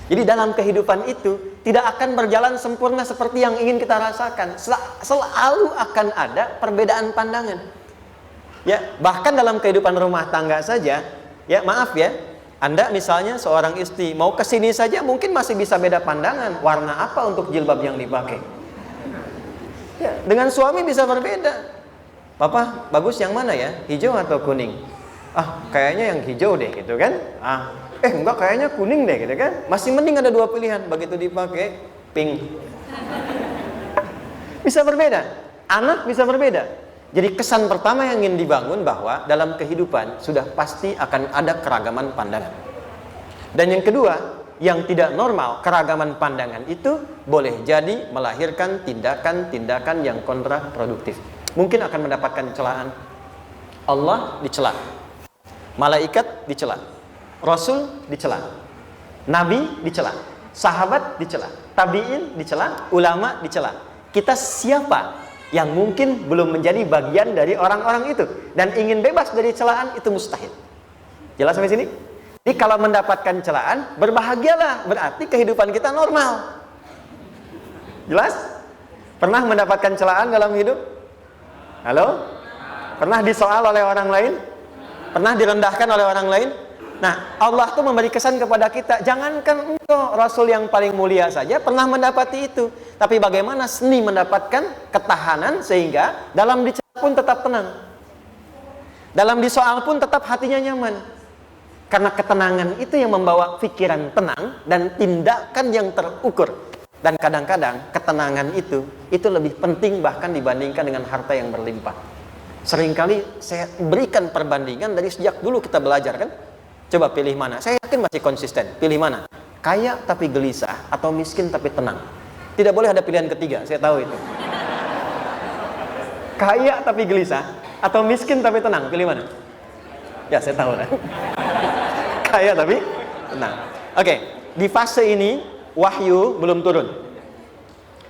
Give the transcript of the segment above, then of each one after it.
Jadi dalam kehidupan itu tidak akan berjalan sempurna seperti yang ingin kita rasakan. Selalu akan ada perbedaan pandangan. Ya, bahkan dalam kehidupan rumah tangga saja, ya maaf ya, Anda misalnya seorang istri mau ke sini saja mungkin masih bisa beda pandangan, warna apa untuk jilbab yang dipakai. Ya, dengan suami bisa berbeda. Papa, bagus yang mana ya? Hijau atau kuning? Ah, kayaknya yang hijau deh gitu kan. Enggak, kayaknya kuning deh gitu kan. Masih mending ada dua pilihan. Begitu dipakai pink. Bisa berbeda. Anak bisa berbeda. Jadi kesan pertama yang ingin dibangun bahwa dalam kehidupan sudah pasti akan ada keragaman pandangan. Dan yang kedua, yang tidak normal, keragaman pandangan itu boleh jadi melahirkan tindakan-tindakan yang kontraproduktif. Mungkin akan mendapatkan celaan. Allah dicela, malaikat dicela, Rasul dicela, Nabi dicela, sahabat dicela, tabi'in dicela, ulama dicela. Kita siapa yang mungkin belum menjadi bagian dari orang-orang itu dan ingin bebas dari celaan? Itu mustahil. Jelas sampai sini? Jadi kalau mendapatkan celaan, berbahagialah, berarti kehidupan kita normal. Jelas? Pernah mendapatkan celaan dalam hidup? Halo? Pernah disoal oleh orang lain? Pernah direndahkan oleh orang lain? Nah, Allah tuh memberi kesan kepada kita, jangankan engkau Rasul yang paling mulia saja pernah mendapati itu. Tapi bagaimana seni mendapatkan ketahanan sehingga dalam dicela pun tetap tenang, dalam disoal pun tetap hatinya nyaman. Karena ketenangan itu yang membawa pikiran tenang dan tindakan yang terukur. Dan kadang-kadang ketenangan itu lebih penting bahkan dibandingkan dengan harta yang berlimpah. Seringkali saya berikan perbandingan dari sejak dulu kita belajar kan. Coba pilih mana? Saya yakin masih konsisten. Pilih mana? Kaya tapi gelisah atau miskin tapi tenang? Tidak boleh ada pilihan ketiga, saya tahu itu. Kaya tapi gelisah atau miskin tapi tenang? Pilih mana? Ya, saya tahu kan. Kaya tapi tenang. Oke, di fase ini wahyu belum turun.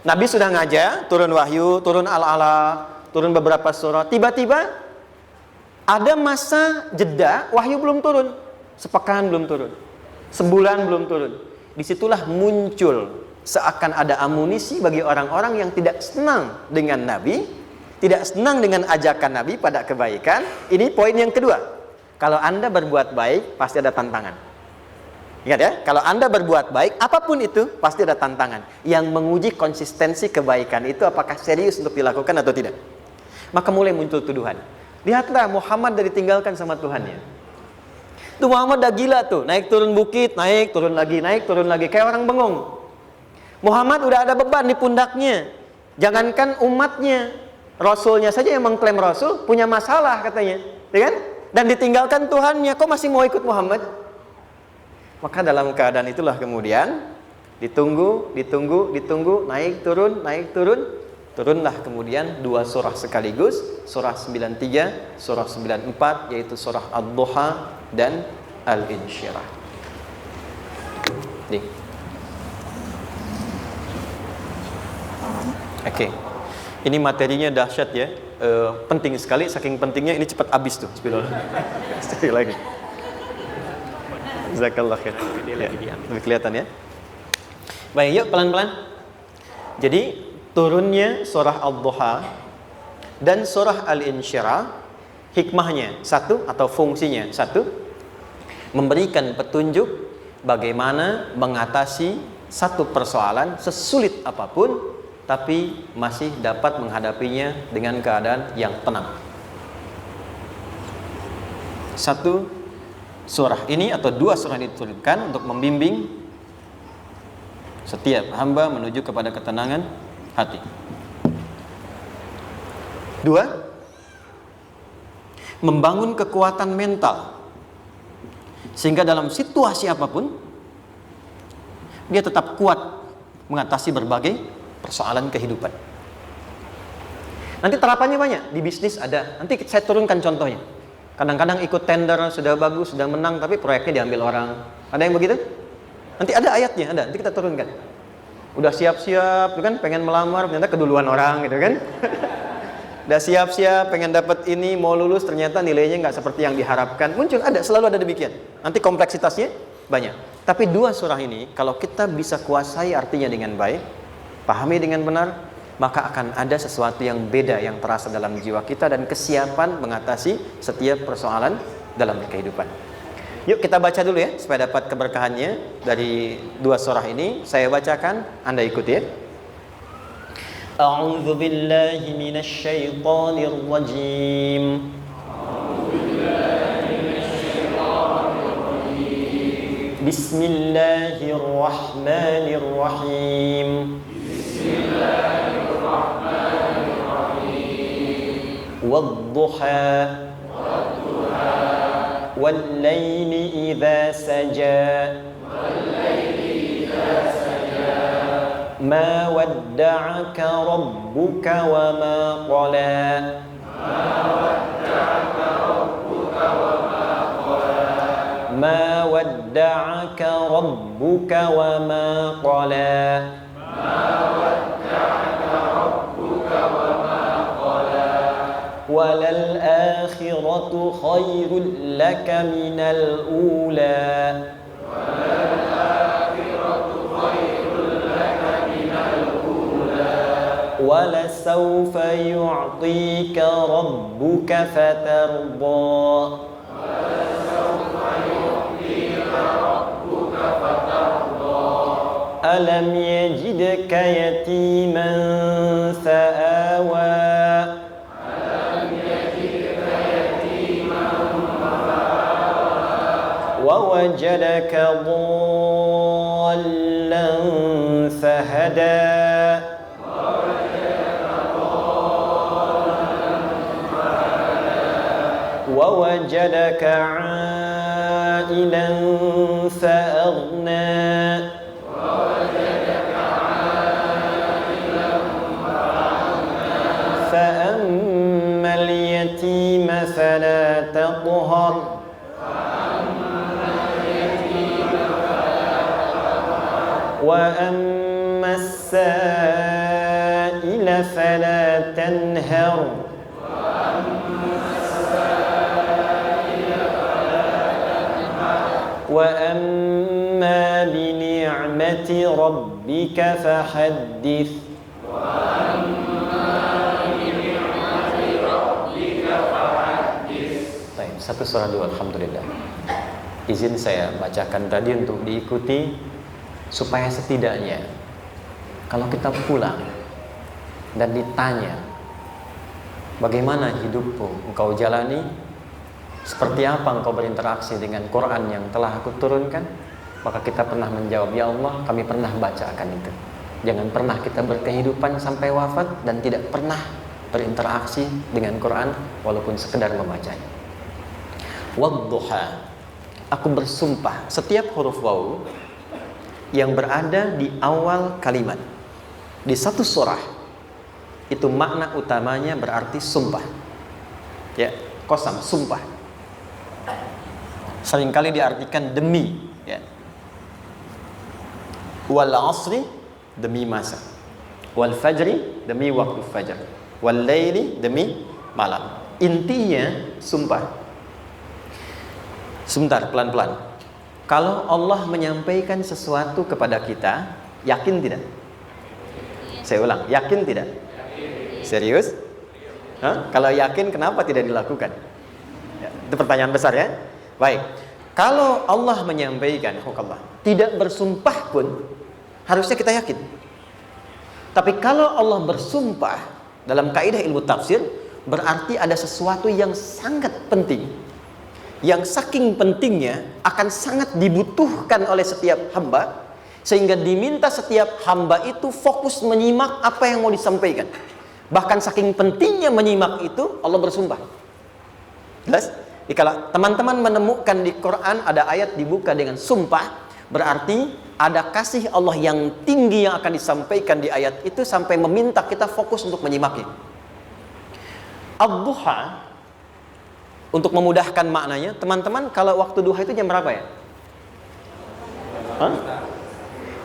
Nabi sudah ngajar, turun wahyu, turun al-ala, turun beberapa surah. Tiba-tiba ada masa jeda, wahyu belum turun. Sepekan belum turun, sebulan belum turun. Disitulah muncul seakan ada amunisi bagi orang-orang yang tidak senang dengan Nabi, tidak senang dengan ajakan Nabi pada kebaikan. Ini poin yang kedua. Kalau Anda berbuat baik, pasti ada tantangan. Ingat ya, kalau Anda berbuat baik, apapun itu, pasti ada tantangan. Yang menguji konsistensi kebaikan itu apakah serius untuk dilakukan atau tidak. Maka mulai muncul tuduhan. Lihatlah Muhammad dari ditinggalkan sama Tuhannya. Tuh Muhammad dah gila tuh, naik turun bukit, naik turun lagi, kayak orang bengong. Muhammad udah ada beban di pundaknya. Jangankan umatnya, Rasulnya saja yang mengklaim Rasul punya masalah katanya, ya kan? Dan ditinggalkan Tuhannya, kok masih mau ikut Muhammad? Maka dalam keadaan itulah kemudian ditunggu, naik turun, turunlah kemudian dua surah sekaligus, surah 93, surah 94, yaitu surah Ad-Duha dan Al-Insyirah. Nih. Oke. Ini materinya dahsyat ya. Penting sekali, saking pentingnya ini cepat habis tuh. Bismillah. Sekali lagi. Jazakallah khair. Ya, lebih kelihatan ya. Baik, yuk pelan-pelan. Jadi turunnya surah Ad-Duha dan surah Al-Insyirah, hikmahnya satu atau fungsinya satu, memberikan petunjuk bagaimana mengatasi satu persoalan sesulit apapun, tapi masih dapat menghadapinya dengan keadaan yang tenang. Satu surah ini atau dua surah ini diturunkan untuk membimbing setiap hamba menuju kepada ketenangan hati. Dua, membangun kekuatan mental sehingga dalam situasi apapun dia tetap kuat mengatasi berbagai persoalan kehidupan. Nanti terapannya banyak, di bisnis ada. Nanti saya turunkan contohnya. Kadang-kadang ikut tender, sudah bagus, sudah menang, tapi proyeknya diambil orang. Ada yang begitu? Nanti ada ayatnya, ada. Nanti kita turunkan. Udah siap-siap, kan pengen melamar, ternyata keduluan orang gitu kan. Udah siap-siap, pengen dapat ini, mau lulus, ternyata nilainya nggak seperti yang diharapkan. Muncul, ada, selalu ada demikian. Nanti kompleksitasnya banyak. Tapi dua surah ini kalau kita bisa kuasai artinya dengan baik, pahami dengan benar, maka akan ada sesuatu yang beda yang terasa dalam jiwa kita dan kesiapan mengatasi setiap persoalan dalam kehidupan. Yuk kita baca dulu ya supaya dapat keberkahannya dari dua surah ini. Saya bacakan, Anda ikuti ya. A'udzu billahi minasy syaithanir rajim. Bismillahirrahmanirrahim. Wadduha wal-laili idza saja ma wadda'aka rabbuka wa ma qala ما ودعك ربك وما قلى وللآخرة خير لك من الأولى ولسوف يعطيك ربك فترضى ألم يجدك يتيما فآوى ووجدك ضالا فهدى ووجدك عائلا فأغنى فأما اليتيم فلا تقهر وأما السائل فلا تنهر وأما بنعمة ربك فحدث. Satu surah dua, alhamdulillah. Izin saya bacakan tadi untuk diikuti supaya setidaknya kalau kita pulang dan ditanya bagaimana hidupmu engkau jalani, seperti apa engkau berinteraksi dengan Quran yang telah aku turunkan, maka kita pernah menjawab, ya Allah, kami pernah bacakan itu. Jangan pernah kita berkehidupan sampai wafat dan tidak pernah berinteraksi dengan Quran walaupun sekedar membacanya. Wadduha, aku bersumpah. Setiap huruf waw yang berada di awal kalimat di satu surah itu makna utamanya berarti sumpah. Ya, qasam, sumpah. Seringkali diartikan demi, ya. Wal asri, demi masa. Wal fajri, demi waktu fajar. Wal laili, demi malam. Intinya sumpah. Sebentar, pelan-pelan. Kalau Allah menyampaikan sesuatu kepada kita, yakin tidak? Saya ulang, yakin tidak? Serius? Hah? Kalau yakin, kenapa tidak dilakukan? Ya, itu pertanyaan besar ya. Baik. Kalau Allah menyampaikan, tidak bersumpah pun, harusnya kita yakin. Tapi kalau Allah bersumpah, dalam kaidah ilmu tafsir, berarti ada sesuatu yang sangat penting, yang saking pentingnya akan sangat dibutuhkan oleh setiap hamba, sehingga diminta setiap hamba itu fokus menyimak apa yang mau disampaikan. Bahkan saking pentingnya menyimak itu, Allah bersumpah. Jelas? Kalau teman-teman menemukan di Quran ada ayat dibuka dengan sumpah, berarti ada kasih Allah yang tinggi yang akan disampaikan di ayat itu sampai meminta kita fokus untuk menyimaknya. Ad-duha, untuk memudahkan maknanya, teman-teman, kalau waktu duha itu jam berapa ya?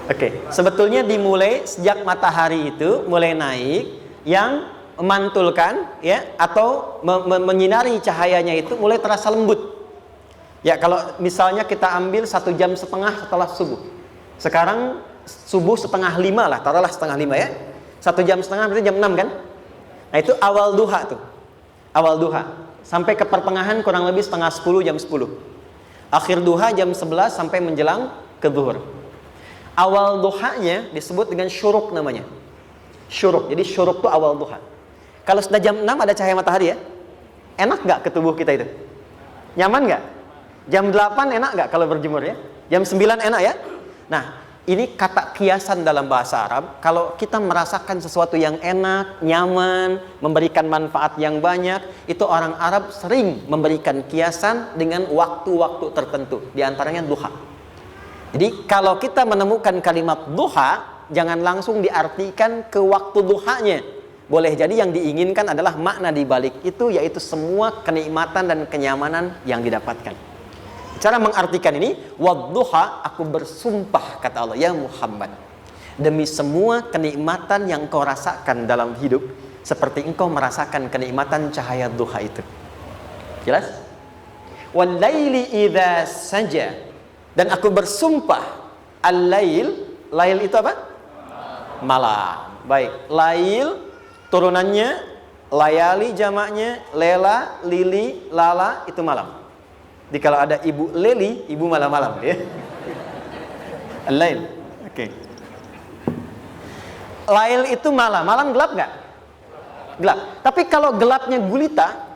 Oke, sebetulnya dimulai sejak matahari itu mulai naik, yang memantulkan, ya, atau menyinari cahayanya itu mulai terasa lembut. Ya, kalau misalnya kita ambil 1,5 jam setelah subuh. Sekarang subuh 4:30 lah, taruhlah 4:30 ya. 1,5 jam berarti jam 6 kan? Nah, itu awal duha tuh. Awal duha. Sampai ke pertengahan kurang lebih 9:30, jam 10. Akhir duha jam 11 sampai menjelang ke zuhur. Awal duhanya disebut dengan syuruk namanya. Syuruk. Jadi syuruk itu awal duha. Kalau sudah jam 6 ada cahaya matahari ya. Enak nggak ke tubuh kita itu? Nyaman nggak? Jam 8 enak nggak kalau berjemur ya? Jam 9 enak ya? Nah, ini kata kiasan dalam bahasa Arab. Kalau kita merasakan sesuatu yang enak, nyaman, memberikan manfaat yang banyak, itu orang Arab sering memberikan kiasan dengan waktu-waktu tertentu. Di antaranya duha. Jadi kalau kita menemukan kalimat duha, jangan langsung diartikan ke waktu duhanya. Boleh jadi yang diinginkan adalah makna di balik itu, yaitu semua kenikmatan dan kenyamanan yang didapatkan. Cara mengartikan ini, wadduha, aku bersumpah kata Allah, ya Muhammad, demi semua kenikmatan yang kau rasakan dalam hidup, seperti engkau merasakan kenikmatan cahaya duha itu. Jelas? Wal laili idza saja, dan aku bersumpah, al-lail, lail itu apa? Malam. Baik, lail turunannya layali jamaknya, lela, lili, lala itu malam. Jadi kalau ada ibu leli, ibu malam-malam ya. Al-lail. Oke. Lail itu malam. Malam gelap nggak? Gelap. Tapi kalau gelapnya gulita,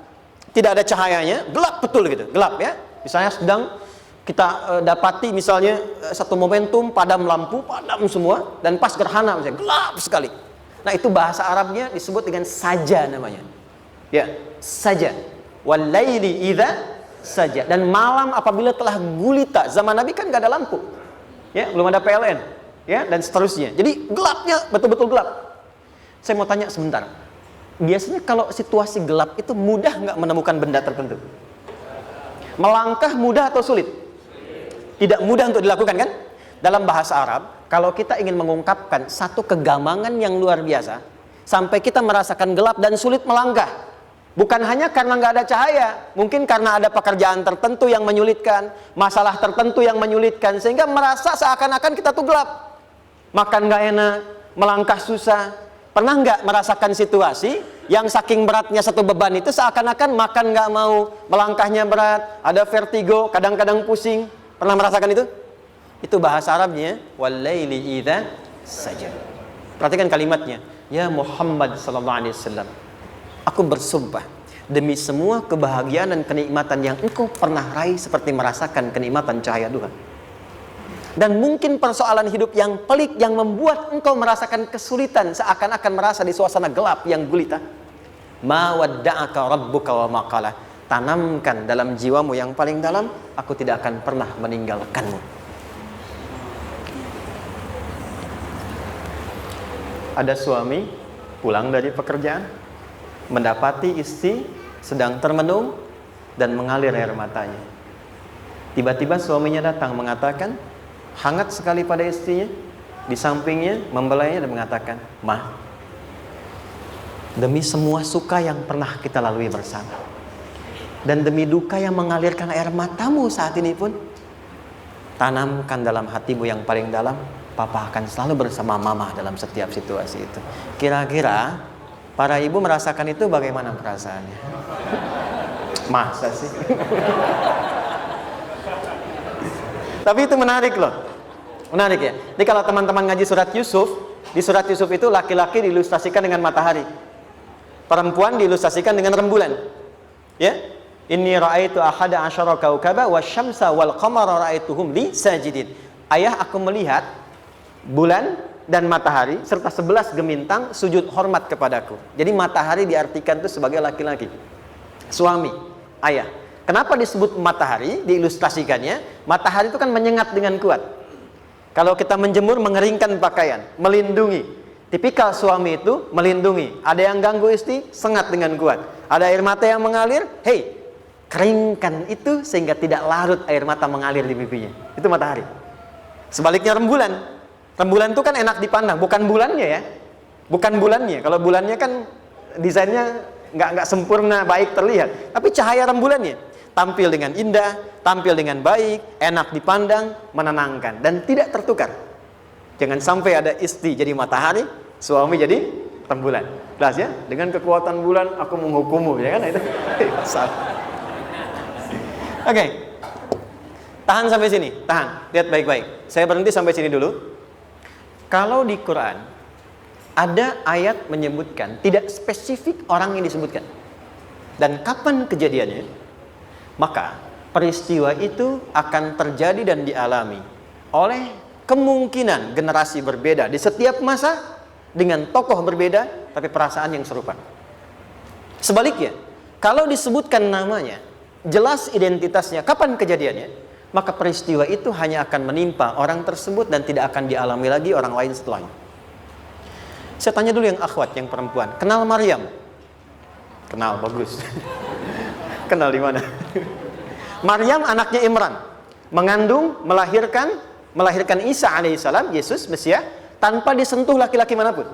tidak ada cahayanya, gelap betul gitu. Gelap ya. Misalnya sedang kita dapati misalnya satu momentum padam lampu, padam semua, dan pas gerhana misalnya gelap sekali. Nah, itu bahasa Arabnya disebut dengan saja namanya. Ya, saja. Wal laili idza saja. Dan malam apabila telah gulita. Zaman Nabi kan gak ada lampu ya, belum ada PLN ya, dan seterusnya. Jadi gelapnya betul-betul gelap. Saya mau tanya sebentar, biasanya kalau situasi gelap itu mudah nggak menemukan benda tertentu? Melangkah mudah atau sulit? Tidak mudah untuk dilakukan kan? Dalam bahasa Arab, kalau kita ingin mengungkapkan satu kegamangan yang luar biasa, sampai kita merasakan gelap dan sulit melangkah, bukan hanya karena nggak ada cahaya, mungkin karena ada pekerjaan tertentu yang menyulitkan, masalah tertentu yang menyulitkan, sehingga merasa seakan-akan kita tuh gelap. Makan nggak enak, melangkah susah. Pernah nggak merasakan situasi yang saking beratnya satu beban itu seakan-akan makan nggak mau, melangkahnya berat, ada vertigo, kadang-kadang pusing. Pernah merasakan itu? Itu bahasa Arabnya, wal-laili idza saja. Perhatikan kalimatnya, ya Muhammad sallallahu alaihi wasallam, aku bersumpah demi semua kebahagiaan dan kenikmatan yang engkau pernah raih, seperti merasakan kenikmatan cahaya duha. Dan mungkin persoalan hidup yang pelik yang membuat engkau merasakan kesulitan, seakan-akan merasa di suasana gelap yang gulita. Ma wadda'aka rabbuka wa ma qala. Tanamkan dalam jiwamu yang paling dalam, aku tidak akan pernah meninggalkanmu. Ada suami pulang dari pekerjaan, mendapati istri sedang termenung dan mengalir air matanya. Tiba-tiba suaminya datang mengatakan, hangat sekali pada istrinya, di sampingnya membelainya dan mengatakan, "Ma, demi semua suka yang pernah kita lalui bersama, dan demi duka yang mengalirkan air matamu saat ini pun, tanamkan dalam hatimu yang paling dalam, Papa akan selalu bersama Mama dalam setiap situasi itu." Kira-kira para ibu merasakan itu bagaimana perasaannya? Masa sih? Tapi itu menarik loh. Menarik ya. Jadi kalau teman-teman ngaji surat Yusuf, di surat Yusuf itu laki-laki diilustrasikan dengan matahari, perempuan diilustrasikan dengan rembulan. Ya. Inni ra'aitu ahada asyara kaukaba wasyamsa wal qamara ra'aituhum li sajidin. Ayah, aku melihat bulan dan matahari serta 11 gemintang sujud hormat kepadaku. Jadi matahari diartikan itu sebagai laki-laki, suami, ayah. Kenapa disebut matahari? Diilustrasikannya, matahari itu kan menyengat dengan kuat. Kalau kita menjemur, mengeringkan pakaian, melindungi. Tipikal suami itu melindungi. Ada yang ganggu istri, sengat dengan kuat. Ada air mata yang mengalir, hei, keringkan itu sehingga tidak larut air mata mengalir di pipinya. Itu matahari. Sebaliknya rembulan. Rembulan itu kan enak dipandang, bukan bulannya ya. Bukan bulannya. Kalau bulannya kan desainnya nggak sempurna, baik terlihat. Tapi cahaya rembulannya. tampil dengan indah, tampil dengan baik, enak dipandang, menenangkan, dan tidak tertukar. Jangan sampai ada istri jadi matahari, suami jadi rembulan. Jelas ya? Dengan kekuatan bulan aku menghukummu, ya kan? Itu salah. Oke. Tahan sampai sini, tahan. Lihat baik-baik. Saya berhenti sampai sini dulu. Kalau di Quran ada ayat menyebutkan, tidak spesifik orang yang disebutkan dan kapan kejadiannya, maka peristiwa itu akan terjadi dan dialami oleh kemungkinan generasi berbeda di setiap masa dengan tokoh berbeda tapi perasaan yang serupa. Sebaliknya, kalau disebutkan namanya, jelas identitasnya, kapan kejadiannya, maka peristiwa itu hanya akan menimpa orang tersebut dan tidak akan dialami lagi orang lain setelahnya. Saya tanya dulu yang akhwat, yang perempuan, kenal Maryam? Kenal, bagus. Kenal di mana? Maryam anaknya Imran, mengandung, melahirkan Isa alaihissalam, Yesus, Mesias, tanpa disentuh laki-laki manapun.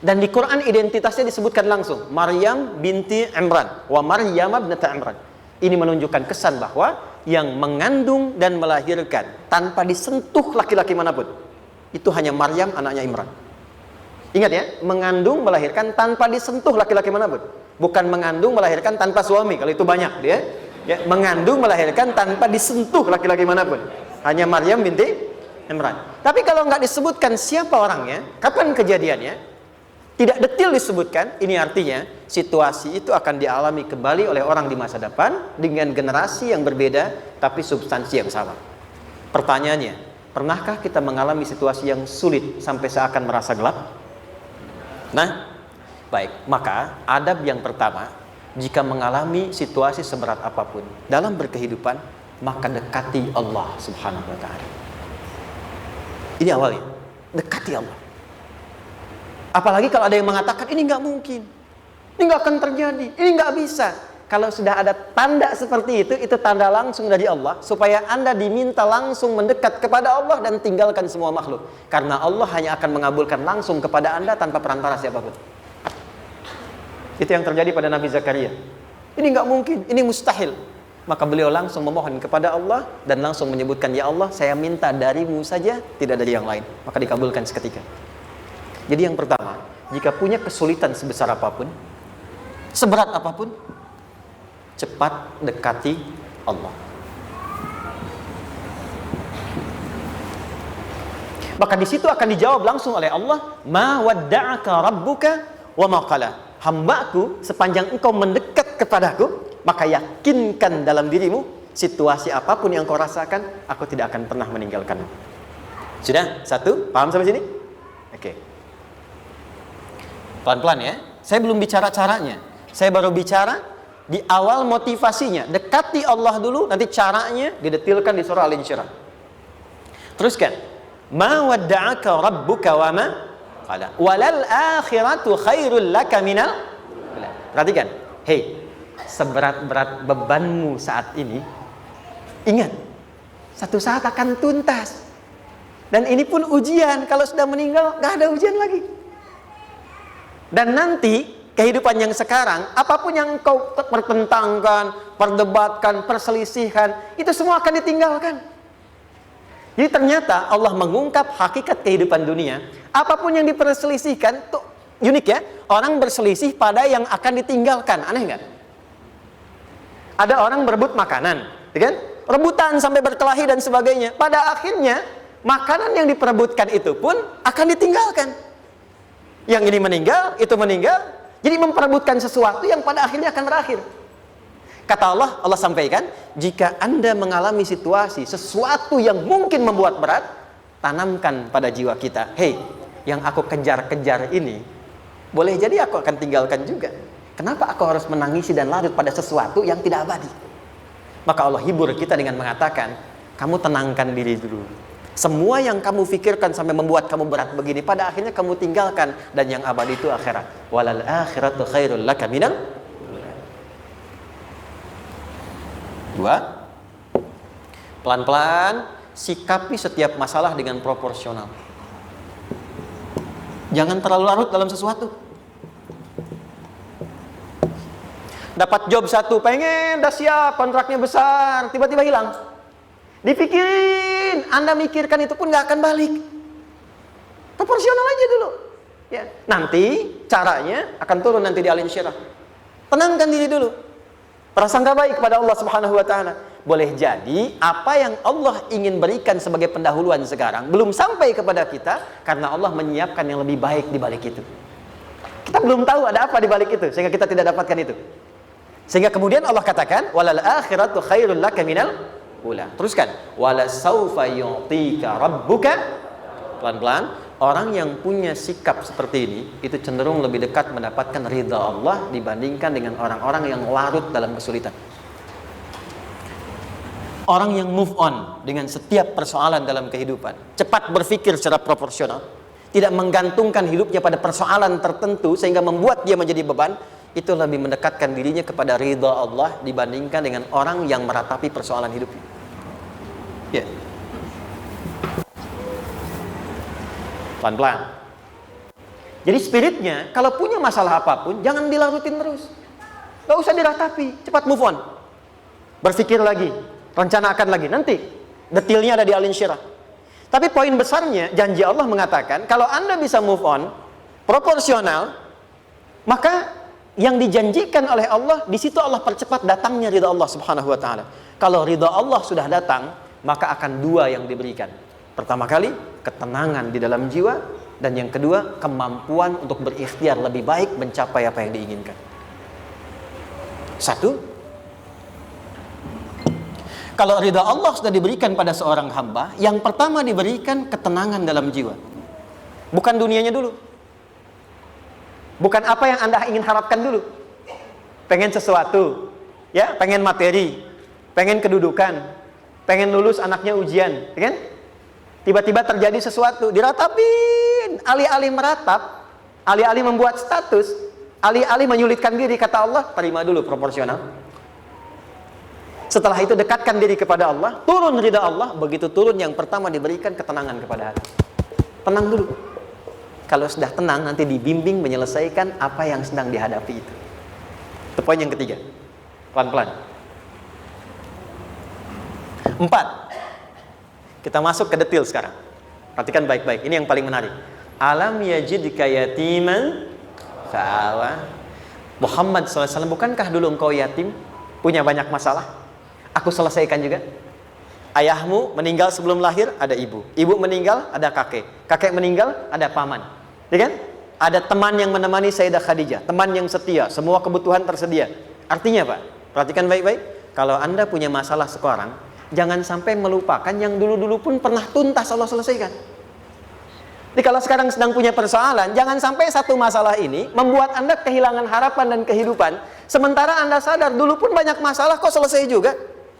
Dan di Quran identitasnya disebutkan langsung, Maryam binti Imran, wa Maryam ibnata Imran. Ini menunjukkan kesan bahwa yang mengandung dan melahirkan tanpa disentuh laki-laki manapun, itu hanya Maryam anaknya Imran. Ingat ya, mengandung, melahirkan tanpa disentuh laki-laki manapun. Bukan mengandung, melahirkan tanpa suami, kalau itu banyak dia. Ya, mengandung, melahirkan tanpa disentuh laki-laki manapun. Hanya Maryam binti Imran. Tapi kalau nggak disebutkan siapa orangnya, kapan kejadiannya, tidak detail disebutkan, ini artinya situasi itu akan dialami kembali oleh orang di masa depan dengan generasi yang berbeda tapi substansi yang sama. Pertanyaannya, pernahkah kita mengalami situasi yang sulit sampai seakan merasa gelap? Nah, baik, maka adab yang pertama, jika mengalami situasi seberat apapun dalam berkehidupan, maka dekati Allah Subhanahu wa ta'ala. Ini awalnya, dekati Allah. Apalagi kalau ada yang mengatakan ini nggak mungkin, ini nggak akan terjadi, ini nggak bisa. Kalau sudah ada tanda seperti itu tanda langsung dari Allah supaya Anda diminta langsung mendekat kepada Allah dan tinggalkan semua makhluk. Karena Allah hanya akan mengabulkan langsung kepada Anda tanpa perantara siapapun. Itu yang terjadi pada Nabi Zakaria. Ini nggak mungkin, ini mustahil. Maka beliau langsung memohon kepada Allah dan langsung menyebutkan, ya Allah, saya minta darimu saja, tidak dari yang lain. Maka dikabulkan seketika. Jadi yang pertama, jika punya kesulitan sebesar apapun, seberat apapun, cepat dekati Allah. Maka di situ akan dijawab langsung oleh Allah, ma wadda'aka rabbuka wa ma qala. Hambaku, sepanjang engkau mendekat kepadaku, maka yakinkan dalam dirimu, situasi apapun yang kau rasakan, aku tidak akan pernah meninggalkanmu. Sudah? Satu? Paham sampai sini? Oke. Pelan-pelan ya. Saya belum bicara caranya. Saya baru bicara di awal motivasinya. Dekati Allah dulu, nanti caranya didetilkan di surah Al-Insyirah. Teruskan. Ma wadda'aka rabbuka wa ma qala. Walal akhiratu khairul laka minal. Perhatikan. Hei, seberat-berat bebanmu saat ini, ingat, satu saat akan tuntas. Dan ini pun ujian. Kalau sudah meninggal, gak ada ujian lagi. Dan nanti kehidupan yang sekarang, apapun yang kau pertentangkan, perdebatkan, perselisihkan, itu semua akan ditinggalkan. Jadi ternyata Allah mengungkap hakikat kehidupan dunia. Apapun yang diperselisihkan, tuh unik ya. Orang berselisih pada yang akan ditinggalkan. Aneh nggak? Ada orang berebut makanan, ya kan? Rebutan sampai berkelahi dan sebagainya. Pada akhirnya makanan yang diperebutkan itu pun akan ditinggalkan. Yang ini meninggal, itu meninggal. Jadi memperebutkan sesuatu yang pada akhirnya akan berakhir. Kata Allah, Allah sampaikan, jika Anda mengalami situasi, sesuatu yang mungkin membuat berat, tanamkan pada jiwa kita, hei, yang aku kejar-kejar ini, boleh jadi aku akan tinggalkan juga. Kenapa aku harus menangisi dan larut pada sesuatu yang tidak abadi? Maka Allah hibur kita dengan mengatakan, kamu tenangkan diri dulu. Semua yang kamu pikirkan sampai membuat kamu berat begini, pada akhirnya kamu tinggalkan. Dan yang abadi itu akhirat. Walal akhiratu khairul laka minal. Dua, pelan-pelan sikapi setiap masalah dengan proporsional. Jangan terlalu larut dalam sesuatu. Dapat job satu, pengen, dah siap, kontraknya besar, tiba-tiba hilang. Dipikirin, Anda mikirkan itu pun nggak akan balik. Proporsional aja dulu. Ya. Nanti caranya akan turun nanti di alim syirah. Tenangkan diri dulu. Prasangka baik kepada Allah Subhanahu wa taala. Boleh jadi apa yang Allah ingin berikan sebagai pendahuluan sekarang belum sampai kepada kita karena Allah menyiapkan yang lebih baik di balik itu. Kita belum tahu ada apa di balik itu sehingga kita tidak dapatkan itu. Sehingga kemudian Allah katakan walal akhiratu khairul laka minal ula. Teruskan wala saufa yu'tika rabbuka. Pelan-pelan. Orang yang punya sikap seperti ini itu cenderung lebih dekat mendapatkan ridha Allah dibandingkan dengan orang-orang yang larut dalam kesulitan. Orang yang move on dengan setiap persoalan dalam kehidupan, cepat berpikir secara proporsional, tidak menggantungkan hidupnya pada persoalan tertentu sehingga membuat dia menjadi beban, itu lebih mendekatkan dirinya kepada ridha Allah dibandingkan dengan orang yang meratapi persoalan hidupnya. Ya. Pelan-pelan. Jadi spiritnya, kalau punya masalah apapun, jangan dilarutin terus. Gak usah diratapi, cepat move on. Berpikir lagi, rencanakan lagi. Nanti, detailnya ada di Al Insyirah. Tapi poin besarnya, janji Allah mengatakan, kalau Anda bisa move on, proporsional, maka yang dijanjikan oleh Allah, di situ Allah percepat datangnya ridha Allah Subhanahu wa ta'ala. Kalau ridha Allah sudah datang, maka akan dua yang diberikan. Pertama kali, ketenangan di dalam jiwa, dan yang kedua, kemampuan untuk berikhtiar lebih baik mencapai apa yang diinginkan. Satu, kalau ridha Allah sudah diberikan pada seorang hamba, yang pertama diberikan ketenangan dalam jiwa. Bukan dunianya dulu. Bukan apa yang Anda ingin harapkan dulu. Pengen sesuatu, ya, pengen materi, pengen kedudukan, pengen lulus anaknya ujian, ya kan? Tiba-tiba terjadi sesuatu, diratapin, alih-alih meratap, alih-alih membuat status, alih-alih menyulitkan diri, kata Allah, terima dulu proporsional. Setelah itu dekatkan diri kepada Allah, turun ridha Allah, begitu turun yang pertama diberikan ketenangan kepada hati. Tenang dulu. Kalau sudah tenang, nanti dibimbing menyelesaikan apa yang sedang dihadapi itu. Itu poin yang ketiga. Pelan-pelan. 4. Kita masuk ke detail sekarang. Perhatikan baik-baik. Ini yang paling menarik. Alam yajidka yatiman fa'awa. Muhammad SAW, bukankah dulu engkau yatim? Punya banyak masalah? Aku selesaikan juga. Ayahmu meninggal sebelum lahir, ada ibu. Ibu meninggal, ada kakek. Kakek meninggal, ada paman. Ya kan? Ada teman yang menemani Sayyidah Khadijah. Teman yang setia. Semua kebutuhan tersedia. Artinya Pak, perhatikan baik-baik. Kalau Anda punya masalah sekarang, jangan sampai melupakan yang dulu-dulu pun pernah tuntas Allah selesaikan. Jadi kalau sekarang sedang punya persoalan, jangan sampai satu masalah ini membuat Anda kehilangan harapan dan kehidupan. Sementara Anda sadar dulu pun banyak masalah kok selesai juga.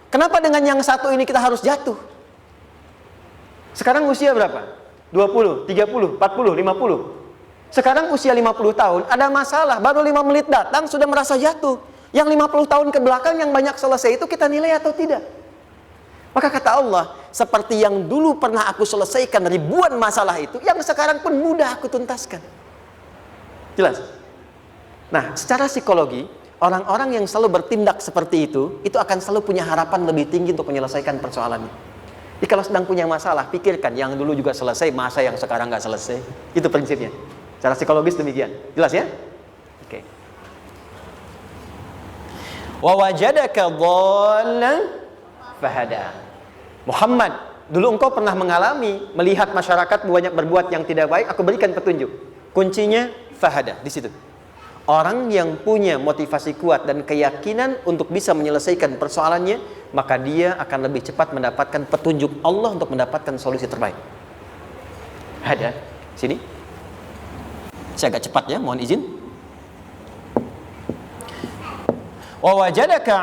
Kenapa dengan yang satu ini kita harus jatuh? Sekarang usia berapa? 20, 30, 40, 50. Sekarang usia 50 tahun, ada masalah, baru 5 menit datang sudah merasa jatuh. Yang 50 tahun ke belakang yang banyak selesai itu kita nilai atau tidak? Maka kata Allah, seperti yang dulu pernah aku selesaikan ribuan masalah itu, yang sekarang pun mudah aku tuntaskan. Jelas? Nah, secara psikologi, orang-orang yang selalu bertindak seperti itu akan selalu punya harapan lebih tinggi untuk menyelesaikan persoalannya. Jadi kalau sedang punya masalah, pikirkan yang dulu juga selesai, masa yang sekarang nggak selesai. Itu prinsipnya. Secara psikologis demikian. Jelas ya? Oke. Wa wajadaka dhallan fahada. Muhammad, dulu engkau pernah mengalami melihat masyarakat banyak berbuat yang tidak baik, aku berikan petunjuk. Kuncinya fahada di situ. Orang yang punya motivasi kuat dan keyakinan untuk bisa menyelesaikan persoalannya, maka dia akan lebih cepat mendapatkan petunjuk Allah untuk mendapatkan solusi terbaik. Ada sini. Saya agak cepat ya, mohon izin. Wa wajadaka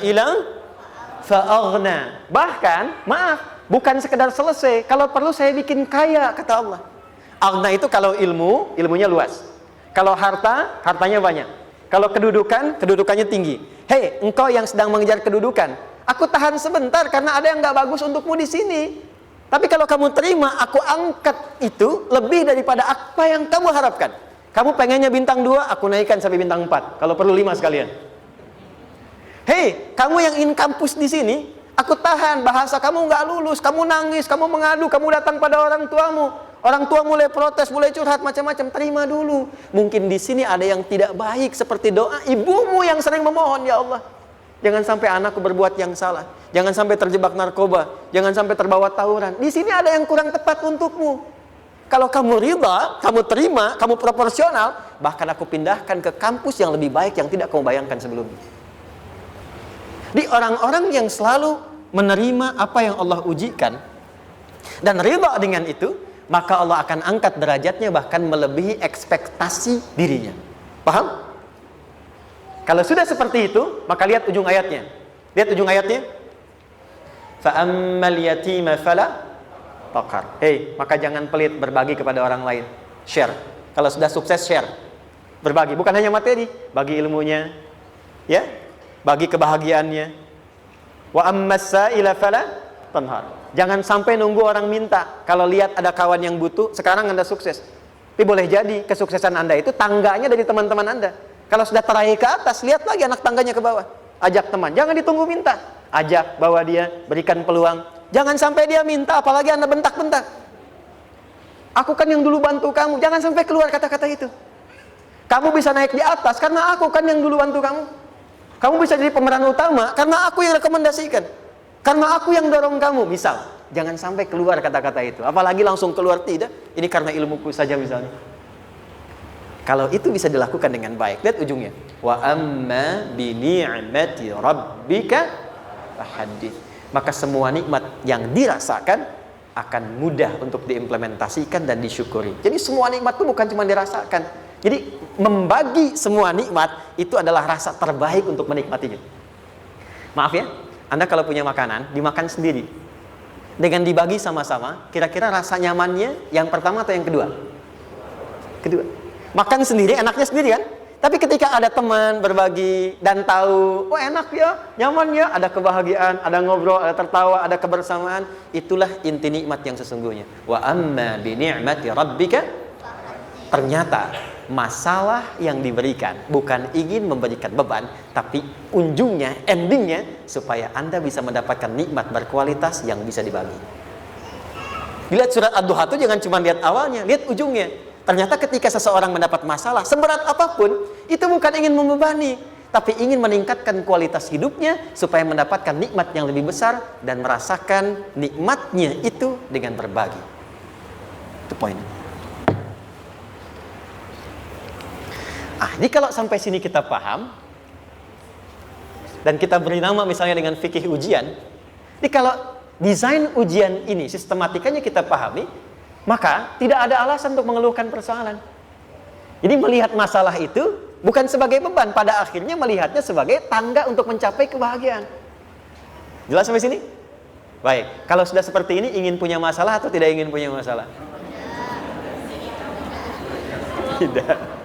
'ailan fa'aghna. Bahkan, maaf, bukan sekedar selesai. Kalau perlu saya bikin kaya, kata Allah. Aghna itu kalau ilmunya luas. Kalau harta, hartanya banyak. Kalau kedudukan, kedudukannya tinggi. Hei, engkau yang sedang mengejar kedudukan, aku tahan sebentar karena ada yang gak bagus untukmu di sini. Tapi kalau kamu terima, aku angkat itu lebih daripada apa yang kamu harapkan. Kamu pengennya bintang 2, aku naikkan sampai bintang 4. Kalau perlu 5 sekalian. Hei, kamu yang ingin kampus di sini, aku tahan, bahasa kamu nggak lulus, kamu nangis, kamu mengadu, kamu datang pada orang tuamu. Orang tua mulai protes, mulai curhat macam-macam. Terima dulu. Mungkin di sini ada yang tidak baik seperti doa ibumu yang sering memohon, ya Allah, jangan sampai anakku berbuat yang salah, jangan sampai terjebak narkoba, jangan sampai terbawa tawuran. Di sini ada yang kurang tepat untukmu. Kalau kamu ridha, kamu terima, kamu proporsional, bahkan aku pindahkan ke kampus yang lebih baik yang tidak kamu bayangkan sebelumnya. Di orang-orang yang selalu menerima apa yang Allah ujikan dan ridha dengan itu, maka Allah akan angkat derajatnya bahkan melebihi ekspektasi dirinya. Paham? Kalau sudah seperti itu, maka lihat ujung ayatnya. Lihat ujung ayatnya. Fa'ammal yatima fala taqhar. Hei, maka jangan pelit berbagi kepada orang lain. Share. Kalau sudah sukses, share. Berbagi, bukan hanya materi, bagi ilmunya, ya, bagi kebahagiaannya. Wa ammas sa'ila fala tanhar. Jangan sampai nunggu orang minta. Kalau lihat ada kawan yang butuh, sekarang Anda sukses. Tapi boleh jadi kesuksesan Anda itu tangganya dari teman-teman Anda. Kalau sudah teraih ke atas, lihat lagi anak tangganya ke bawah. Ajak teman, jangan ditunggu minta. Ajak, bawa dia, berikan peluang. Jangan sampai dia minta, apalagi Anda bentak-bentak. Aku kan yang dulu bantu kamu. Jangan sampai keluar kata-kata itu. Kamu bisa naik di atas karena aku kan yang dulu bantu kamu. Kamu bisa jadi pemeran utama karena aku yang rekomendasikan. Karena aku yang dorong kamu, misal. Jangan sampai keluar kata-kata itu. Apalagi langsung keluar, tidak. Ini karena ilmuku saja misalnya. Kalau itu bisa dilakukan dengan baik. Lihat ujungnya. Wa amma bi ni'mati rabbika fahaddits. Maka semua nikmat yang dirasakan akan mudah untuk diimplementasikan dan disyukuri. Jadi semua nikmat itu bukan cuma dirasakan. Jadi membagi semua nikmat itu adalah rasa terbaik untuk menikmatinya. Maaf ya, Anda kalau punya makanan, dimakan sendiri. Dengan dibagi sama-sama, kira-kira rasa nyamannya yang pertama atau yang kedua? Kedua. Makan sendiri, enaknya sendiri kan? Tapi ketika ada teman berbagi dan tahu, oh enak ya, nyaman ya, ada kebahagiaan, ada ngobrol, ada tertawa, ada kebersamaan, itulah inti nikmat yang sesungguhnya. Wa amma bi ni'mati rabbika. Ternyata masalah yang diberikan bukan ingin memberikan beban, tapi ujungnya, endingnya supaya Anda bisa mendapatkan nikmat berkualitas yang bisa dibagi. Lihat surat Ad-Duha itu jangan cuma lihat awalnya, lihat ujungnya. Ternyata ketika seseorang mendapat masalah seberat apapun, itu bukan ingin membebani, tapi ingin meningkatkan kualitas hidupnya supaya mendapatkan nikmat yang lebih besar dan merasakan nikmatnya itu dengan berbagi. Itu poinnya. Jadi kalau sampai sini kita paham dan kita beri nama misalnya dengan fikih ujian. Jadi kalau desain ujian ini sistematikanya kita pahami, maka tidak ada alasan untuk mengeluhkan persoalan. Jadi melihat masalah itu bukan sebagai beban, pada akhirnya melihatnya sebagai tangga untuk mencapai kebahagiaan. Jelas sampai sini? Baik, kalau sudah seperti ini ingin punya masalah atau tidak ingin punya masalah? Tidak.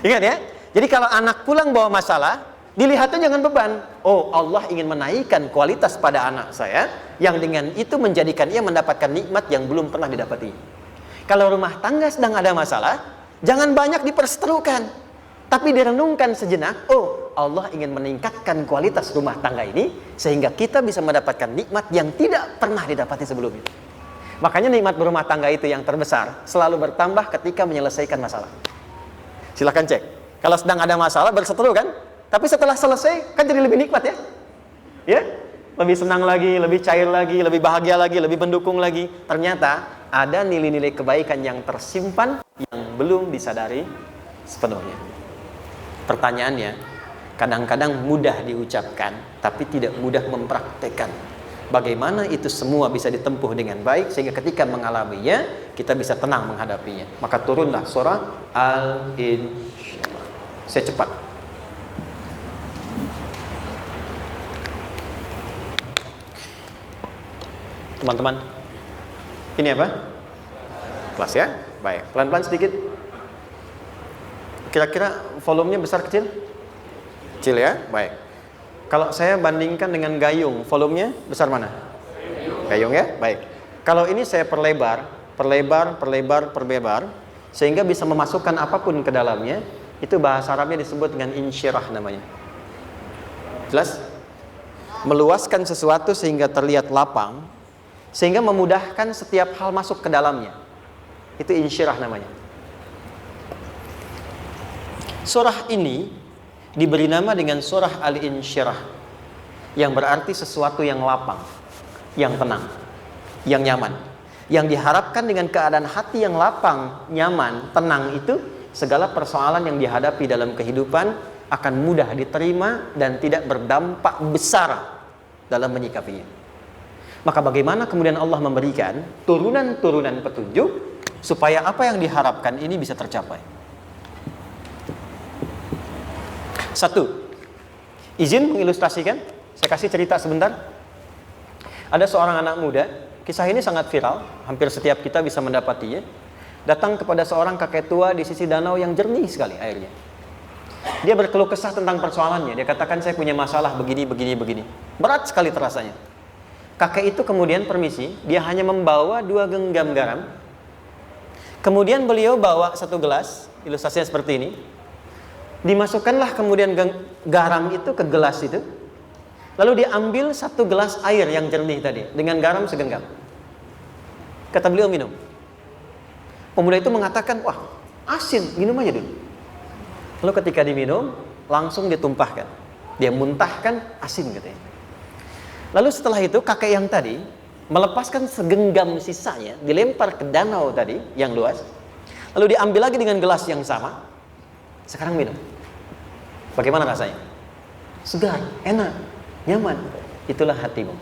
Ingat ya, jadi kalau anak pulang bawa masalah, dilihatnya jangan beban. Oh, Allah ingin menaikkan kualitas pada anak saya, yang dengan itu menjadikan ia mendapatkan nikmat yang belum pernah didapati. Kalau rumah tangga sedang ada masalah, jangan banyak diperseterukan, tapi direnungkan sejenak. Oh, Allah ingin meningkatkan kualitas rumah tangga ini, sehingga kita bisa mendapatkan nikmat yang tidak pernah didapati sebelumnya. Makanya nikmat berumah tangga itu yang terbesar, selalu bertambah ketika menyelesaikan masalah. Silahkan cek. Kalau sedang ada masalah berseteru kan? Tapi setelah selesai kan jadi lebih nikmat ya? Ya? Lebih senang lagi, lebih cair lagi, lebih bahagia lagi, lebih mendukung lagi. Ternyata ada nilai-nilai kebaikan yang tersimpan yang belum disadari sepenuhnya. Pertanyaannya, kadang-kadang mudah diucapkan tapi tidak mudah mempraktekkan. Bagaimana itu semua bisa ditempuh dengan baik sehingga ketika mengalaminya kita bisa tenang menghadapinya. Maka turunlah surah Al-Insyirah. Saya cepat. Teman-teman, ini apa? Kelas ya? Baik, pelan-pelan sedikit. Kira-kira volumenya besar kecil? Kecil ya? Baik. Kalau saya bandingkan dengan gayung, volumenya besar mana? Gayung ya? Baik. Kalau ini saya perlebar, sehingga bisa memasukkan apapun ke dalamnya, itu bahasa Arabnya disebut dengan insyirah namanya. Jelas? Meluaskan sesuatu sehingga terlihat lapang, sehingga memudahkan setiap hal masuk ke dalamnya. Itu insyirah namanya. Surah ini diberi nama dengan surah Al-Insyirah, yang berarti sesuatu yang lapang, yang tenang, yang nyaman. Yang diharapkan dengan keadaan hati yang lapang, nyaman, tenang itu, segala persoalan yang dihadapi dalam kehidupan akan mudah diterima dan tidak berdampak besar dalam menyikapinya. Maka bagaimana kemudian Allah memberikan turunan-turunan petunjuk supaya apa yang diharapkan ini bisa tercapai? Satu, izin mengilustrasikan. Saya kasih cerita sebentar. Ada seorang anak muda, kisah ini sangat viral, hampir setiap kita bisa mendapatinya. Datang kepada seorang kakek tua di sisi danau yang jernih sekali airnya. Dia berkeluh kesah tentang persoalannya. Dia katakan, saya punya masalah begini. Berat sekali terasanya. Kakek itu kemudian permisi, dia hanya membawa 2 genggam garam. Kemudian beliau bawa 1 gelas, ilustrasinya seperti ini. Dimasukkanlah kemudian garam itu ke gelas itu. Lalu diambil 1 gelas air yang jernih tadi, dengan garam segenggam. Kata beliau, minum. Pemuda itu mengatakan, wah asin, minum aja dulu. Lalu ketika diminum, langsung ditumpahkan. Dia muntahkan asin katanya. Lalu setelah itu kakek yang tadi melepaskan segenggam sisanya, dilempar ke danau tadi yang luas. Lalu diambil lagi dengan gelas yang sama. Sekarang minum. Bagaimana rasanya? Segar, enak, nyaman. Itulah hatimu.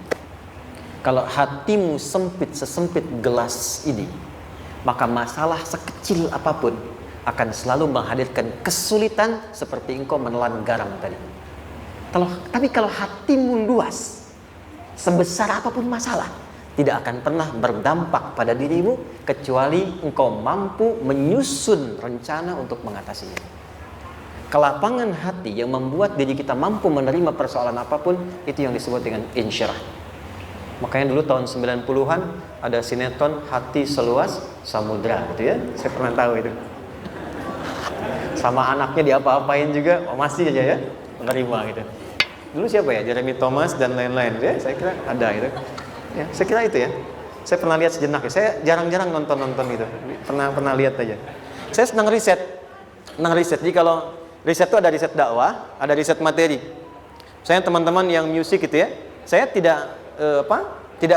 Kalau hatimu sempit sesempit gelas ini, maka masalah sekecil apapun akan selalu menghadirkan kesulitan seperti engkau menelan garam tadi. Tapi kalau hatimu luas, sebesar apapun masalah, tidak akan pernah berdampak pada dirimu kecuali engkau mampu menyusun rencana untuk mengatasinya. Kelapangan hati yang membuat diri kita mampu menerima persoalan apapun, itu yang disebut dengan insyirah. Makanya dulu tahun 90-an ada sinetron Hati Seluas Samudra gitu ya. Saya pernah tahu itu. Sama anaknya diapa-apain juga, masih aja ya menerima gitu. Dulu siapa ya? Jeremy Thomas dan lain-lain ya. Saya kira ada gitu. Ya, saya kira itu ya. Saya pernah lihat sejenak ya. Saya jarang-jarang nonton itu. Pernah lihat aja. Saya senang riset. Jadi kalau riset itu ada riset dakwah, ada riset materi. Saya teman-teman yang musik gitu ya. Saya tidak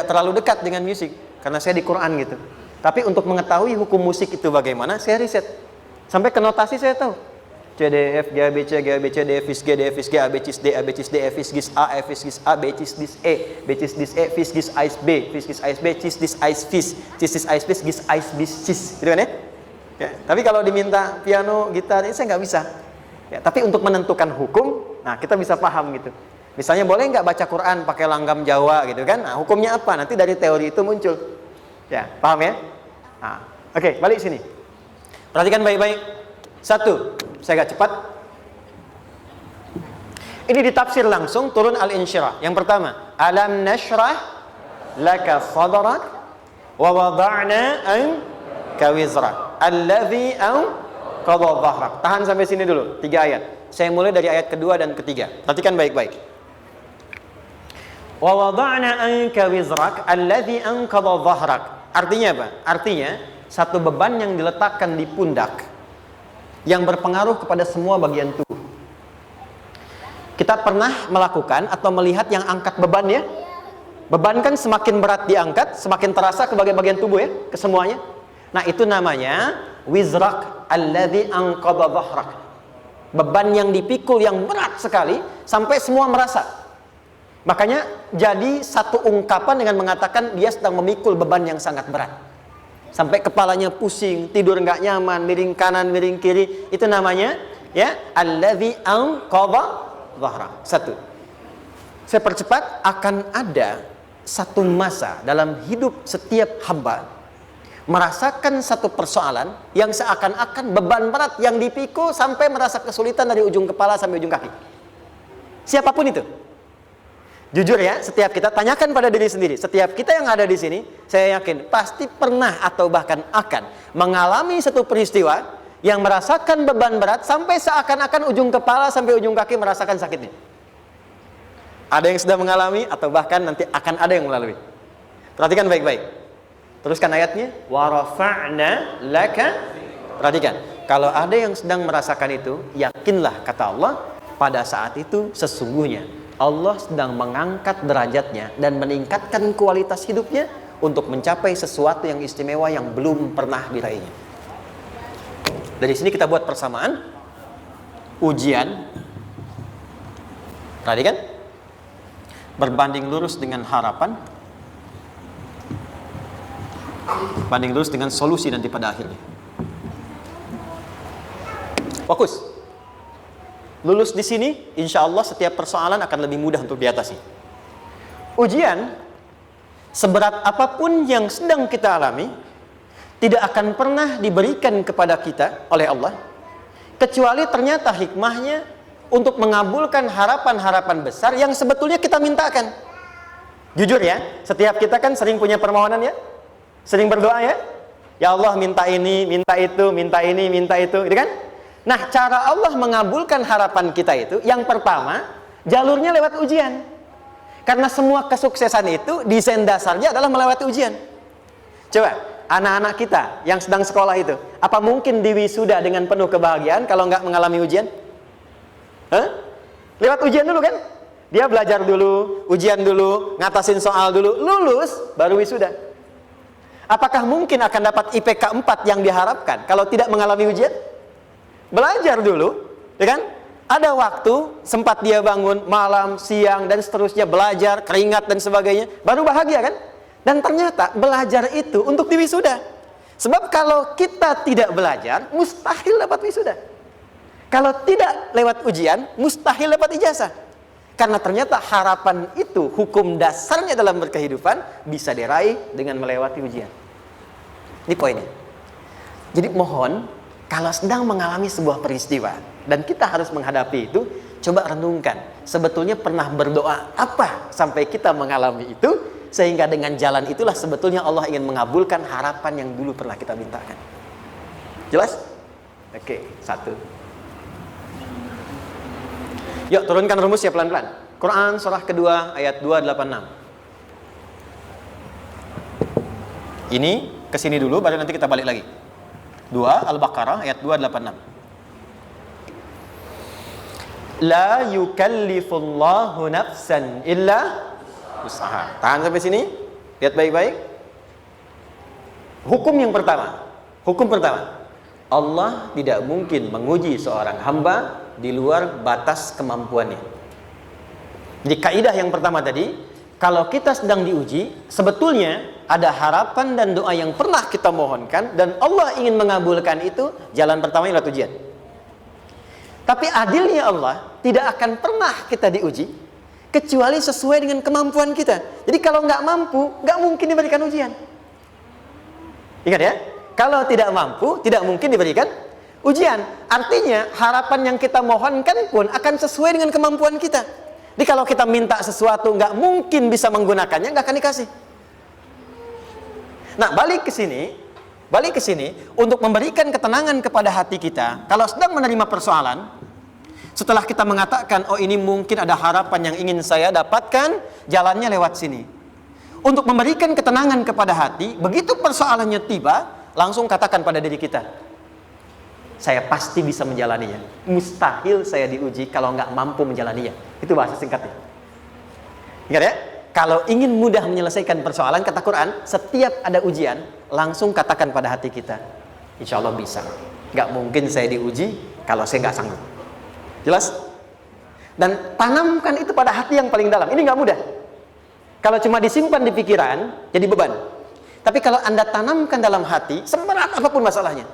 terlalu dekat dengan musik karena saya di Quran gitu. Tapi untuk mengetahui hukum musik itu bagaimana, saya riset. Sampai ke notasi saya tahu. C, D, F, G, A, B, C, G, A, B, C, D, F, G, D, F, G, A, B, C, D, A, B, C, D, F, G, A, F, G, A, B, C, D, E, B, C, D, E, F, G, Ais, B, F, G, Ais, B, C, D, Ais, Fis, C, D, Ais, B, G, Ais, B, Cis. Gitu kan ya? Ya? Tapi kalau diminta piano, gitar, ini saya nggak bisa. Ya, tapi untuk menentukan hukum, nah kita bisa paham gitu. Misalnya boleh nggak baca Quran pakai langgam Jawa gitu kan? Nah hukumnya apa? Nanti dari teori itu muncul. Ya, paham ya? Nah, oke, balik sini. Perhatikan baik-baik. 1, saya agak cepat. Ini ditafsir langsung turun Al-Insyirah. Yang pertama, alam nashrah laka sadrak wa wada'na anka wizrak alladhi anqadha dhahrak. Tahan sampai sini dulu, 3 ayat. Saya mulai dari ayat kedua dan ketiga. Perhatikan baik-baik. Wa wada'na anka wizrak alladhi anqadha dhahrak. Artinya apa? Artinya satu beban yang diletakkan di pundak yang berpengaruh kepada semua bagian tubuh. Kita pernah melakukan atau melihat yang angkat beban ya? Beban kan semakin berat diangkat, semakin terasa ke bagian-bagian tubuh ya, ke semuanya. Nah, itu namanya wizrak alladzi anqadha dhahrak. Beban yang dipikul yang berat sekali sampai semua merasa. Makanya jadi satu ungkapan dengan mengatakan dia sedang memikul beban yang sangat berat. Sampai kepalanya pusing, tidur nggak nyaman, miring kanan, miring kiri. Itu namanya ya alladzi anqadha dhahrak. 1. Saya percepat, akan ada satu masa dalam hidup setiap hamba merasakan satu persoalan yang seakan-akan beban berat yang dipikul sampai merasa kesulitan dari ujung kepala sampai ujung kaki. Siapapun itu. Jujur ya, setiap kita tanyakan pada diri sendiri. Setiap kita yang ada di sini, saya yakin pasti pernah atau bahkan akan mengalami satu peristiwa yang merasakan beban berat sampai seakan-akan ujung kepala sampai ujung kaki merasakan sakitnya. Ada yang sudah mengalami atau bahkan nanti akan ada yang melalui. Perhatikan baik-baik. Teruskan ayatnya. Wa rafa'na laka. Perhatikan. Kalau ada yang sedang merasakan itu, yakinlah kata Allah, pada saat itu sesungguhnya Allah sedang mengangkat derajatnya dan meningkatkan kualitas hidupnya untuk mencapai sesuatu yang istimewa yang belum pernah diraihnya. Dari sini kita buat persamaan. Ujian, perhatikan, berbanding lurus dengan harapan, banding lurus dengan solusi nanti pada akhirnya. Fokus. Lulus di sini, insya Allah setiap persoalan akan lebih mudah untuk diatasi. Ujian, seberat apapun yang sedang kita alami, tidak akan pernah diberikan kepada kita oleh Allah, kecuali ternyata hikmahnya untuk mengabulkan harapan-harapan besar yang sebetulnya kita mintakan. Jujur ya, setiap kita kan sering punya permohonan ya, sering berdoa ya. Ya Allah minta ini, minta itu, minta ini, minta itu, gitu kan? Nah, cara Allah mengabulkan harapan kita itu, yang pertama, jalurnya lewat ujian. Karena semua kesuksesan itu, desain dasarnya adalah melewati ujian. Coba, anak-anak kita yang sedang sekolah itu, apa mungkin diwisuda dengan penuh kebahagiaan kalau nggak mengalami ujian? Hah? Lewat ujian dulu kan? Dia belajar dulu, ujian dulu, ngatasin soal dulu, lulus, baru wisuda. Apakah mungkin akan dapat IPK 4 yang diharapkan kalau tidak mengalami ujian? Belajar dulu, ya kan? Ada waktu, sempat dia bangun malam, siang, dan seterusnya, belajar, keringat, dan sebagainya, baru bahagia kan? Dan ternyata belajar itu untuk diwisuda. Sebab kalau kita tidak belajar, mustahil dapat wisuda. Kalau tidak lewat ujian, mustahil dapat ijazah. Karena ternyata harapan itu, hukum dasarnya dalam berkehidupan, bisa diraih dengan melewati ujian. Ini poinnya. Jadi mohon, kalau sedang mengalami sebuah peristiwa dan kita harus menghadapi itu, coba renungkan, sebetulnya pernah berdoa apa sampai kita mengalami itu, sehingga dengan jalan itulah sebetulnya Allah ingin mengabulkan harapan yang dulu pernah kita mintakan. Jelas? Oke, satu. Yuk turunkan rumus ya pelan-pelan. Quran surah kedua ayat 286. Ini kesini dulu, baru nanti kita balik lagi. 2 Al-Baqarah ayat 286. La yukallifullahu nafsan illa usaha. Tahan sampai sini. Lihat baik-baik. Hukum yang pertama. Hukum pertama. Allah tidak mungkin menguji seorang hamba di luar batas kemampuannya. Jadi kaidah yang pertama tadi, kalau kita sedang diuji, sebetulnya ada harapan dan doa yang pernah kita mohonkan dan Allah ingin mengabulkan itu, jalan pertama adalah ujian. Tapi adilnya Allah, tidak akan pernah kita diuji kecuali sesuai dengan kemampuan kita. Jadi kalau nggak mampu, nggak mungkin diberikan ujian. Ingat ya, kalau tidak mampu, tidak mungkin diberikan ujian. Artinya harapan yang kita mohonkan pun akan sesuai dengan kemampuan kita. Jadi kalau kita minta sesuatu nggak mungkin bisa menggunakannya, nggak akan dikasih. Nah, balik ke sini untuk memberikan ketenangan kepada hati kita. Kalau sedang menerima persoalan, setelah kita mengatakan, oh ini mungkin ada harapan yang ingin saya dapatkan, jalannya lewat sini. Untuk memberikan ketenangan kepada hati, begitu persoalannya tiba, langsung katakan pada diri kita, saya pasti bisa menjalaninya. Mustahil saya diuji kalau nggak mampu menjalaninya. Itu bahasa singkatnya. Ingat ya? Kalau ingin mudah menyelesaikan persoalan, kata Quran, setiap ada ujian, langsung katakan pada hati kita, insya Allah bisa. Gak mungkin saya diuji kalau saya gak sanggup. Jelas? Dan tanamkan itu pada hati yang paling dalam. Ini gak mudah. Kalau cuma disimpan di pikiran, jadi beban. Tapi kalau Anda tanamkan dalam hati, seberat apapun masalahnya,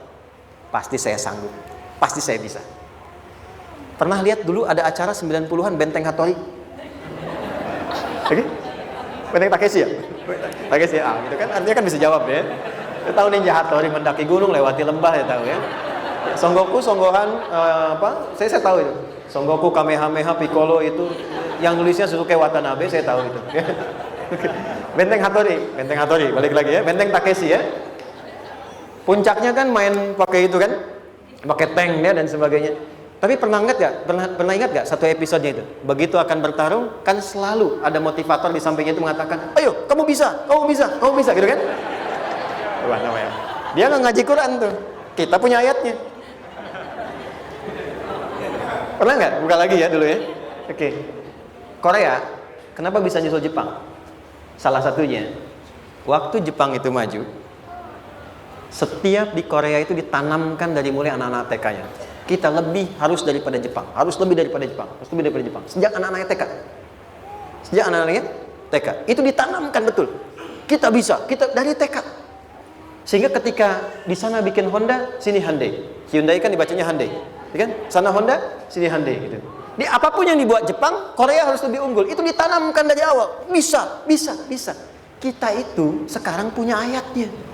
pasti saya sanggup. Pasti saya bisa. Pernah lihat dulu ada acara 90-an Benteng Hattori? Oke? Benteng Takeshi ya? Takeshi ya, gitu kan artinya kan bisa jawab ya. Saya tahu Ninja Hattori mendaki gunung lewati lembah, ya tahu ya. Son Goku, Son Gohan, apa? Saya tahu itu. Son Goku, Kamehameha, Piccolo itu yang nulisnya Suzuki Watanabe, saya tahu itu. Benteng Hattori, balik lagi ya. Benteng Takeshi ya. Puncaknya kan main pakai itu kan, pakai tank ya dan sebagainya. Tapi pernah ingat gak satu episodenya itu? Begitu akan bertarung, kan selalu ada motivator di sampingnya itu mengatakan, ayo kamu bisa, gitu kan? Dia nggak ngaji Quran tuh, kita punya ayatnya. Pernah nggak? Buka lagi ya dulu ya. Oke. Korea, kenapa bisa nyusul Jepang? Salah satunya, waktu Jepang itu maju, setiap di Korea itu ditanamkan dari mulai anak-anak TK-nya. Kita harus lebih daripada Jepang. Sejak anak-anaknya TK. Itu ditanamkan betul. Kita bisa, kita dari TK. Sehingga ketika di sana bikin Honda, sini Hyundai. Hyundai kan dibacanya Hyundai, kan? Sana Honda, sini Hyundai gitu. Di apapun yang dibuat Jepang, Korea harus lebih unggul. Itu ditanamkan dari awal. Bisa. Kita itu sekarang punya ayatnya.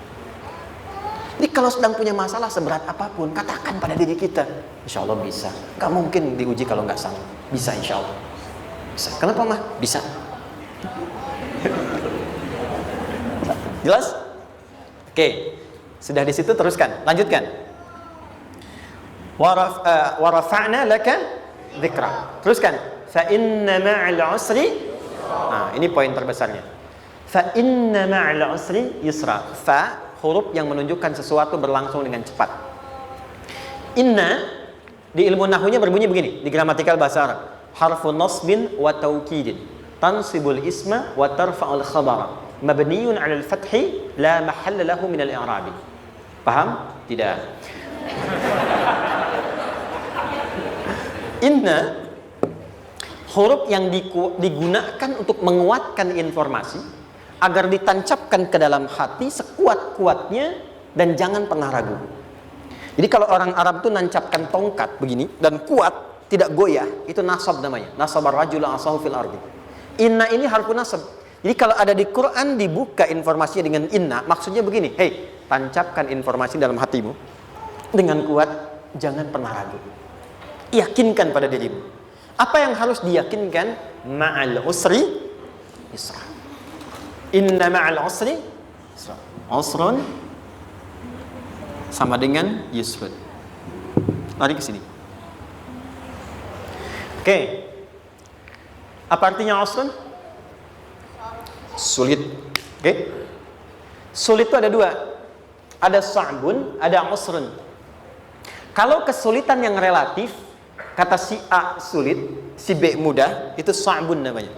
Jadi kalau sedang punya masalah seberat apapun, katakan pada diri kita, insya Allah bisa. Gak mungkin diuji kalau nggak sanggup. Bisa insya Allah. Bisa. Kenapa mah? Bisa. Jelas? Oke. Sudah di situ teruskan. Lanjutkan. Warafa'na laka dzikra. Teruskan. Fa inna ma'al usri. Nah, ini poin terbesarnya. Fa inna ma'al usri yusra. Fa huruf yang menunjukkan sesuatu berlangsung dengan cepat. Inna di ilmu nahwunya berbunyi begini, di gramatikal bahasa Arab. Harfun nasbin wa taukidin, tansibul isma wa tarfa'ul khabara, mabniyun 'alal fathi la mahalla lahu min al-i'rabi. Paham? Tidak. Inna huruf yang digunakan untuk menguatkan informasi agar ditancapkan ke dalam hati sekuat-kuatnya dan jangan pernah ragu. Jadi kalau orang Arab itu nancapkan tongkat begini dan kuat, tidak goyah, itu nasab namanya. Nasabar rajula asahu fil ardi. Inna ini harfun nasab. Jadi kalau ada di Quran dibuka informasinya dengan inna, maksudnya begini, hei, tancapkan informasi dalam hatimu dengan kuat, jangan pernah ragu. Yakinkan pada dirimu. Apa yang harus diyakinkan? Ma'al usri yusra. Inna ma'al usri yusra. Usrun sama dengan yusrun. Lari ke sini. Oke. Apa artinya usrun? Sulit. Oke. Sulit itu ada dua. Ada sa'bun, ada usrun. Kalau kesulitan yang relatif, kata si A sulit, si B mudah, itu sa'bun namanya.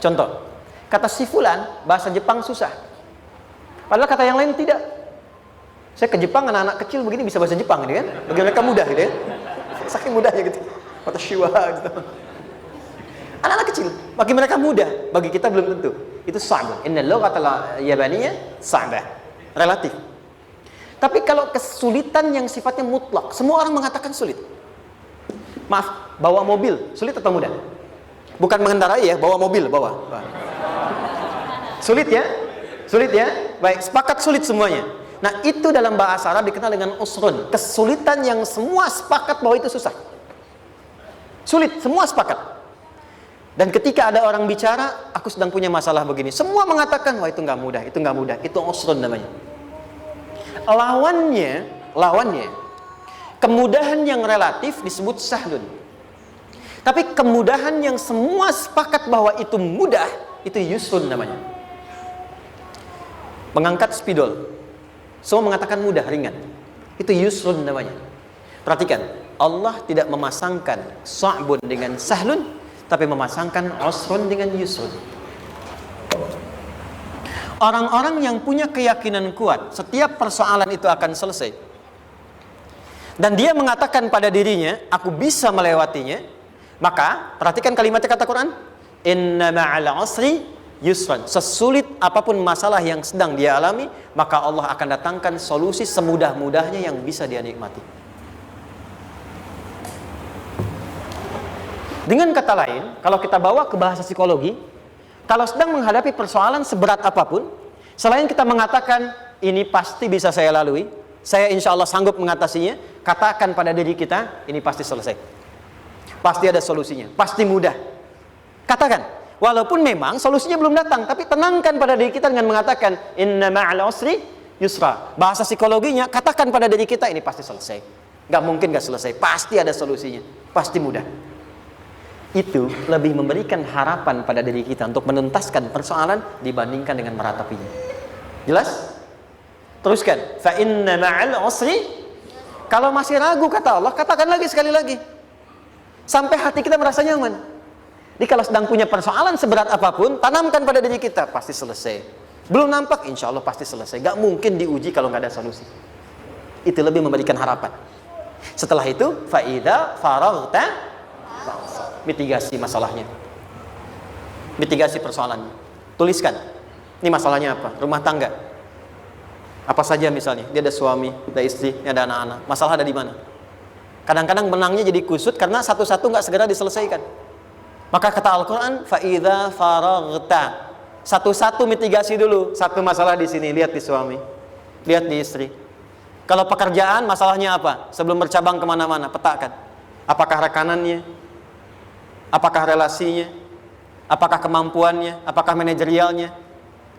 Contoh, kata si fulan, bahasa Jepang susah. Padahal kata yang lain tidak. Saya ke Jepang, anak-anak kecil begini bisa bahasa Jepang gitu kan. Bagi mereka mudah gitu ya. Saking mudahnya gitu. Kata shiwa gitu. Anak-anak kecil, bagi mereka mudah, bagi kita belum tentu. Itu sa'bun. Innal lughatal yabaniyah sa'bah. Relatif. Tapi kalau kesulitan yang sifatnya mutlak, semua orang mengatakan sulit. Maaf, bawa mobil, sulit atau mudah? Bukan mengendarai ya, bawa mobil, bawa. Sulit ya? Sulit ya? Baik, sepakat sulit semuanya. Nah, itu dalam bahasa Arab dikenal dengan usrun. Kesulitan yang semua sepakat bahwa itu susah. Sulit, semua sepakat. Dan ketika ada orang bicara, aku sedang punya masalah begini. Semua mengatakan, wah itu nggak mudah, itu nggak mudah. Itu usrun namanya. Lawannya, kemudahan yang relatif disebut sahlun. Tapi kemudahan yang semua sepakat bahwa itu mudah, itu yusrun namanya. Mengangkat spidol, semua mengatakan mudah, ringan. Itu yusrun namanya. Perhatikan, Allah tidak memasangkan sa'bun dengan sahlun, tapi memasangkan usrun dengan yusrun. Orang-orang yang punya keyakinan kuat, setiap persoalan itu akan selesai. Dan dia mengatakan pada dirinya, aku bisa melewatinya. Maka, perhatikan kalimatnya kata Quran, inna ma'al usri yusran. Sesulit apapun masalah yang sedang dia alami, maka Allah akan datangkan solusi semudah-mudahnya yang bisa dia nikmati. Dengan kata lain, kalau kita bawa ke bahasa psikologi, kalau sedang menghadapi persoalan seberat apapun, selain kita mengatakan, ini pasti bisa saya lalui, saya insya Allah sanggup mengatasinya, katakan pada diri kita, ini pasti selesai. Pasti ada solusinya, pasti mudah. Katakan, walaupun memang solusinya belum datang, tapi tenangkan pada diri kita dengan mengatakan, inna ma'al usri yusra. Bahasa psikologinya, katakan pada diri kita, ini pasti selesai. Nggak mungkin nggak selesai, pasti ada solusinya, pasti mudah. Itu lebih memberikan harapan pada diri kita untuk menuntaskan persoalan dibandingkan dengan meratapinya. Jelas? Teruskan. Fa inna ma'al usri. Kalau masih ragu kata Allah, katakan lagi sekali lagi. Sampai hati kita merasa nyaman. Jadi kalau sedang punya persoalan seberat apapun, tanamkan pada diri kita, pasti selesai. Belum nampak, insya Allah pasti selesai. Gak mungkin diuji kalau nggak ada solusi. Itu lebih memberikan harapan. Setelah itu, fa'idha faraghta, mitigasi masalahnya, mitigasi persoalannya. Tuliskan, ini masalahnya apa? Rumah tangga. Apa saja misalnya, dia ada suami, ada istri, ada anak-anak. Masalah ada di mana? Kadang-kadang benangnya jadi kusut karena satu-satu nggak segera diselesaikan. Maka kata Al-Quran, fa'idha faraghta, satu-satu mitigasi dulu. Satu masalah di sini, lihat di suami, lihat di istri. Kalau pekerjaan, masalahnya apa? Sebelum bercabang kemana-mana, petakan. Apakah rekanannya? Apakah relasinya? Apakah kemampuannya? Apakah manajerialnya?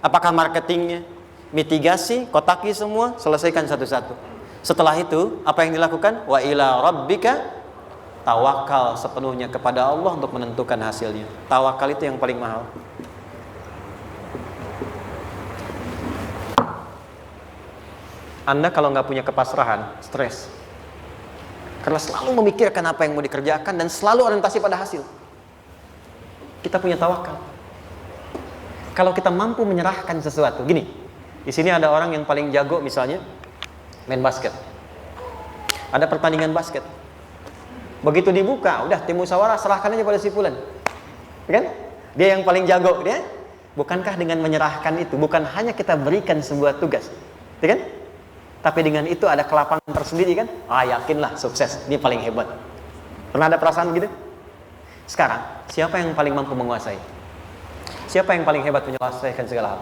Apakah marketingnya? Mitigasi, kotaki semua, selesaikan satu-satu. Setelah itu, apa yang dilakukan? Wa ila rabbika, tawakal sepenuhnya kepada Allah untuk menentukan hasilnya. Tawakal itu yang paling mahal. Anda kalau nggak punya kepasrahan, stres. Karena selalu memikirkan apa yang mau dikerjakan dan selalu orientasi pada hasil. Kita punya tawakal. Kalau kita mampu menyerahkan sesuatu, gini, di sini ada orang yang paling jago misalnya main basket. Ada pertandingan basket. Begitu dibuka, udah tim musyawarah serahkan aja pada si fulan. Kan? Dia yang paling jago, dia. Bukankah dengan menyerahkan itu bukan hanya kita berikan sebuah tugas, ya kan? Tapi dengan itu ada kelapangan tersendiri kan? Yakinlah sukses, ini paling hebat. Pernah ada perasaan gitu? Sekarang, siapa yang paling mampu menguasai? Siapa yang paling hebat menyelesaikan segala hal?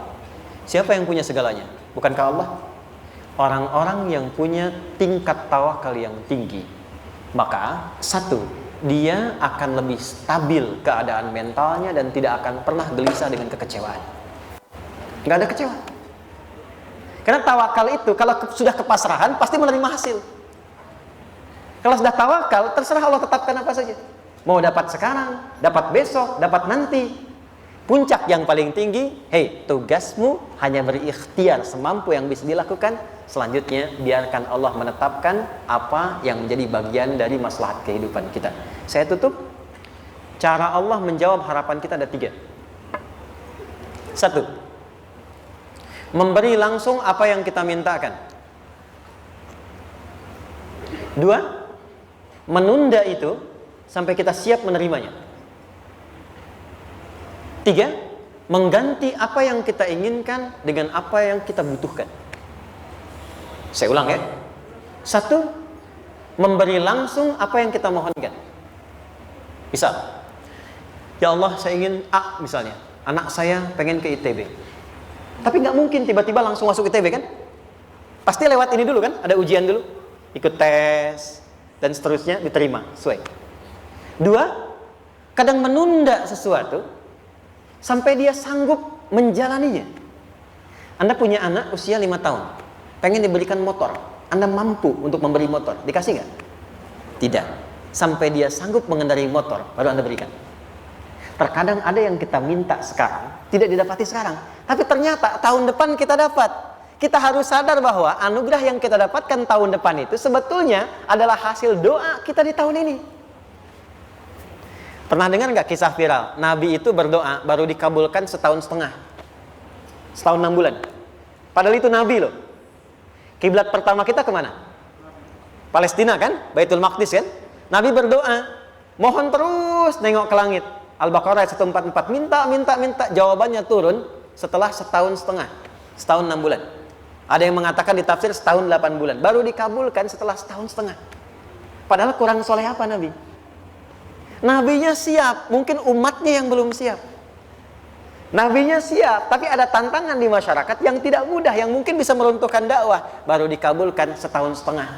Siapa yang punya segalanya? Bukankah Allah? Orang-orang yang punya tingkat tawakal yang tinggi, maka satu, dia akan lebih stabil keadaan mentalnya dan tidak akan pernah gelisah dengan kekecewaan. Nggak ada kecewa. Karena tawakal itu kalau sudah kepasrahan pasti menerima hasil. Kalau sudah tawakal, terserah Allah tetapkan apa saja. Mau dapat sekarang, dapat besok, dapat nanti. Puncak yang paling tinggi, tugasmu hanya berikhtiar semampu yang bisa dilakukan. Selanjutnya biarkan Allah menetapkan apa yang menjadi bagian dari maslahat kehidupan kita. Saya tutup. Cara Allah menjawab harapan kita ada 3. 1, memberi langsung apa yang kita mintakan. 2, menunda itu sampai kita siap menerimanya. 3, mengganti apa yang kita inginkan dengan apa yang kita butuhkan. Saya ulang ya. 1, memberi langsung apa yang kita mohonkan. Misal, ya Allah saya ingin A misalnya, anak saya pengen ke ITB. Tapi nggak mungkin tiba-tiba langsung masuk ITB kan? Pasti lewat ini dulu kan? Ada ujian dulu, ikut tes dan seterusnya diterima sesuai. 2, kadang menunda sesuatu sampai dia sanggup menjalaninya. Anda punya anak usia 5 tahun, pengen diberikan motor. Anda mampu untuk memberi motor, dikasih nggak? Tidak. Sampai dia sanggup mengendarai motor, baru Anda berikan. Terkadang ada yang kita minta sekarang, tidak didapati sekarang. Tapi ternyata tahun depan kita dapat. Kita harus sadar bahwa anugerah yang kita dapatkan tahun depan itu sebetulnya adalah hasil doa kita di tahun ini. Pernah dengar nggak kisah viral? Nabi itu berdoa baru dikabulkan setahun setengah. Setahun 6 bulan. Padahal itu Nabi loh. Kiblat pertama kita kemana? Palestina kan? Baitul Maqdis kan? Nabi berdoa, mohon terus nengok ke langit. Al-Baqarah 144, minta, jawabannya turun setelah setahun setengah, setahun 6 bulan. Ada yang mengatakan di tafsir setahun 8 bulan, baru dikabulkan setelah setahun setengah. Padahal kurang soleh apa Nabi? Nabinya siap, mungkin umatnya yang belum siap. Nabinya siap, tapi ada tantangan di masyarakat yang tidak mudah, yang mungkin bisa meruntuhkan dakwah, baru dikabulkan setahun setengah.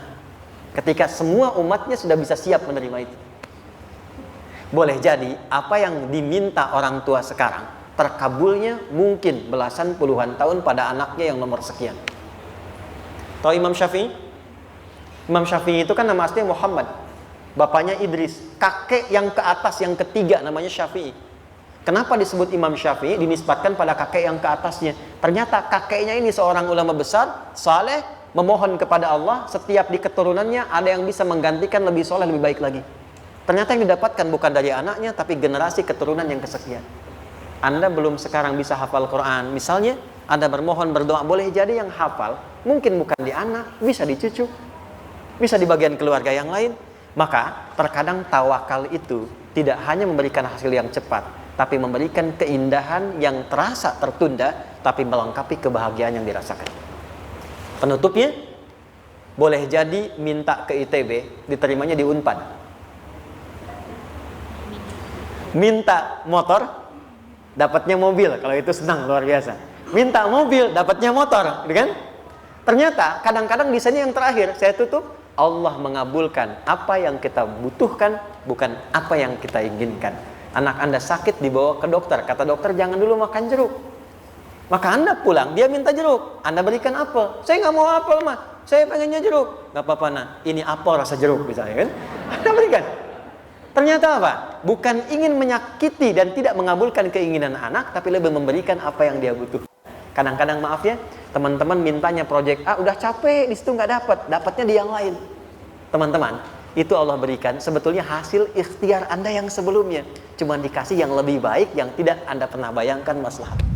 Ketika semua umatnya sudah bisa siap menerima itu. Boleh jadi apa yang diminta orang tua sekarang terkabulnya mungkin belasan puluhan tahun pada anaknya yang nomor sekian. Tahu Imam Syafi'i? Imam Syafi'i itu kan nama aslinya Muhammad, bapaknya Idris, kakek yang ke atas yang ketiga namanya Syafi'i. Kenapa disebut Imam Syafi'i? Dinisbatkan pada kakek yang ke atasnya. Ternyata kakeknya ini seorang ulama besar, saleh, memohon kepada Allah, setiap di keturunannya ada yang bisa menggantikan lebih soleh, lebih baik lagi. Ternyata yang didapatkan bukan dari anaknya, tapi generasi keturunan yang kesekian. Anda belum sekarang bisa hafal Quran, misalnya Anda bermohon, berdoa, boleh jadi yang hafal mungkin bukan di anak, bisa di cucu, bisa di bagian keluarga yang lain. Maka terkadang tawakal itu tidak hanya memberikan hasil yang cepat, tapi memberikan keindahan yang terasa tertunda, tapi melengkapi kebahagiaan yang dirasakan. Penutupnya, boleh jadi minta ke ITB, diterimanya di Unpad. Minta motor, dapatnya mobil, kalau itu senang luar biasa. Minta mobil, dapatnya motor, gitu kan? Ternyata kadang-kadang di sini yang terakhir, saya tutup, Allah mengabulkan apa yang kita butuhkan, bukan apa yang kita inginkan. Anak Anda sakit, dibawa ke dokter, kata dokter jangan dulu makan jeruk. Maka Anda pulang, dia minta jeruk, Anda berikan apel. Saya nggak mau apel mah, saya pengennya jeruk. Nggak apa-apa nah, ini apel rasa jeruk misalnya kan, Anda berikan. Ternyata apa? Bukan ingin menyakiti dan tidak mengabulkan keinginan anak, tapi lebih memberikan apa yang dia butuh. Kadang-kadang maaf ya, teman-teman mintanya proyek A, udah capek di situ nggak dapat, dapatnya di yang lain. Teman-teman, itu Allah berikan sebetulnya hasil ikhtiar Anda yang sebelumnya, cuma dikasih yang lebih baik yang tidak Anda pernah bayangkan maslahat.